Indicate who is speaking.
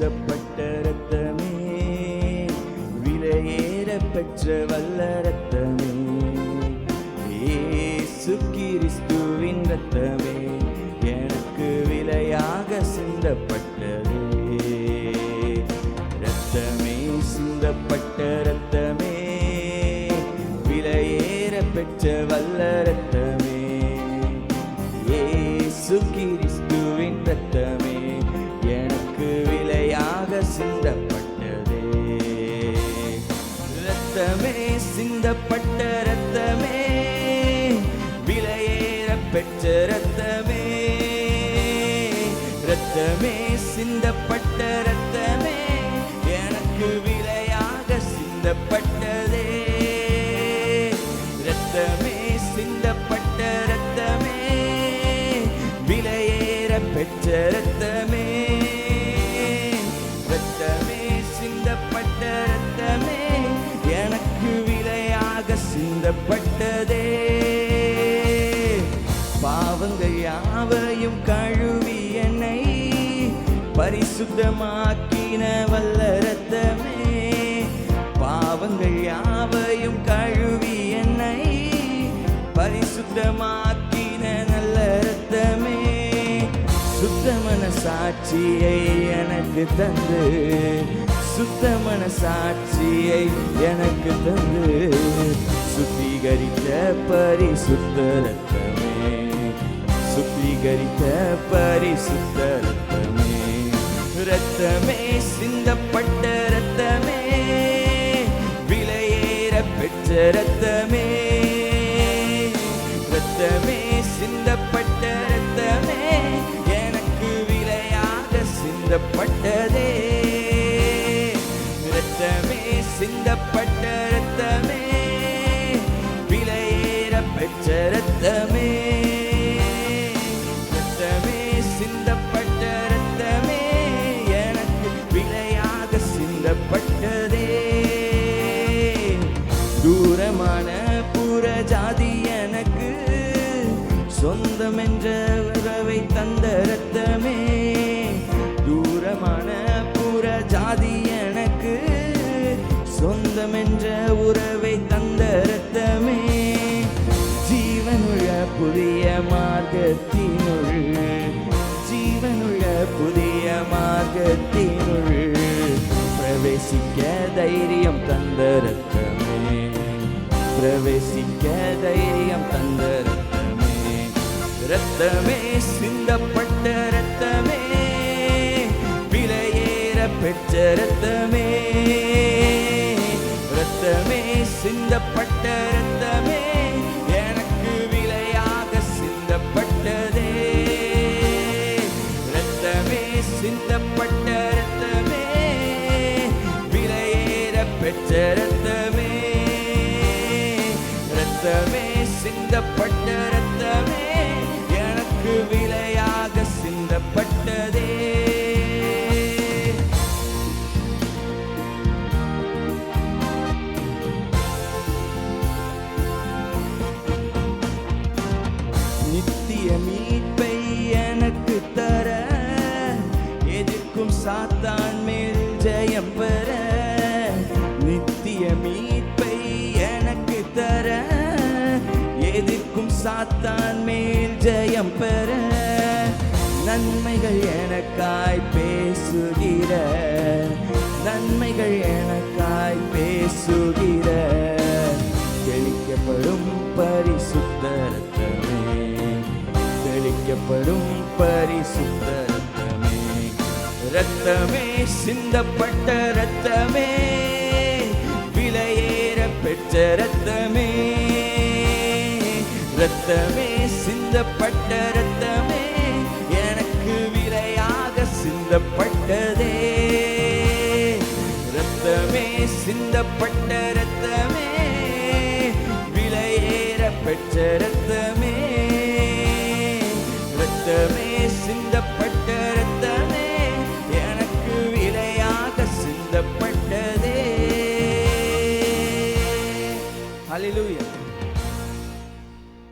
Speaker 1: சிந்தப்பட்ட ரத்தமே, விலையேற பெற்ற வல்ல ரத்தமே, இயேசு கிறிஸ்துவின் ரத்தமே, எனக்கு விலையாக சிந்தப்பட்டதே. ரத்தமே, சிந்தப்பட்ட ரத்தமே, விலையேற பெற்ற வல்ல ரத்தமே, இயேசு கிறிஸ்துவின் ரத்தமே, எனக்கு விலையாக சிந்தப்பட்டதே. ரத்தமே, சிந்தப்பட்ட ரத்தமே, விலையேற பெற்ற ரத்தமே, ரத்தமே, சிந்தப்பட்ட ரத்தமே, எனக்கு விலையாக சிந்தப்பட்டதே. ரத்தமே, சிந்தப்பட்ட ரத்தமே, விலையேற பெற்ற ரத்தமே, ரத்தமே, சிந்தப்பட்ட ரத்தமே, எனக்கு விலையாக சிந்தப்பட்டதே. பாவங்கள் யாவையும் கழுவி என்னை பரிசுத்தமாக்கின வல்ல ரத்தமே, பாவங்கள் யாவையும் கழுவி என்னை பரிசுத்தமாக்கின நல்ல ரத்தமே, சுத்த மனசாட்சியை எனக்கு தந்து, சுத்த மனசாட்சியை எனக்கு தந்து, சுத்திகரித்த பரிசுத்த ரத்தமே, சுத்திகரித்த பரிசுத்த ரத்தமே, ரத்தமே, சிந்தப்பட்ட ரத்தமே, விலையேற பெற்ற ரத்தமே, ரத்தமே, சிந்தப்பட்ட ரத்தமே, எனக்கு விலையாக சிந்தப்பட்டதே. ரத்தமே, சிந்தப்பட்ட ரத்தமே, விலையேற பெற்ற ரத்தமே, ரத்தமே, சிந்தப்பட்ட ரத்தமே, எனக்கு விலையாக சிந்தப்பட்டதே. தூரமான புற ஜாதி எனக்கு சொந்தம் என்ற உறவை தந்த ரத்தமே, தூரமான புற ஜாதி எனக்கு சொந்தம் என்ற உறவை தந்த ரத்தமே, ஜீவனுள்ள புதிய மார்க்கத்தினுள், ஜீவனுள்ள புதிய மார்க்கத்தினுள் பிரவேசிக்க தைரியம் தந்த ரத்தமே, பிரவேசிக்க தைரியம் தந்த ரத்தமே, ரத்தமே, சிந்தப்பட்ட ரத்தமே, விலையேற பெற்ற ரத்தமே, ரத்தமே, சிந்தப்பட்ட ரத்தமே, எனக்கு விலையாக சிந்தப்பட்டதே. ரத்தமே, சிந்தப்பட்ட ரத்தமே, விலையேற பெற்ற ரத்தமே, ரத்தமே, சிந்தப்பட்ட ரத்தமே, எனக்கு விலையாக சிந்தப்பட்டதே. நித்திய மீட்பை எனக்கு தர, எதிர்க்கும் சாத்தான் மேல் ஜெயம் பெற, நித்திய மீட்பை எனக்கு தர, எதிர்க்கும் சாத்தான் மேல் ஜெயம் பெற, நன்மைகள் எனக்காய் பேசுகிற, நன்மைகள் எனக்காய் பேசுகிற, தெளிக்கப்படும் பரிசுத்த ரத்தமே, தெளிக்கப்படும் பரிசுத்த ரத்தமே, ரத்தமே, சிந்தப்பட்ட ரத்தமே, விலையேற பெற்ற ரத்தமே, ரத்தமே, சிந்தப்பட்ட ரத்தமே, எனக்கு விலையாக சிந்தப்பட்டதே. ரத்தமே, சிந்தப்பட்ட ரத்தமே, விலையேற பெற்ற ரத்தமே, ரத்தமே,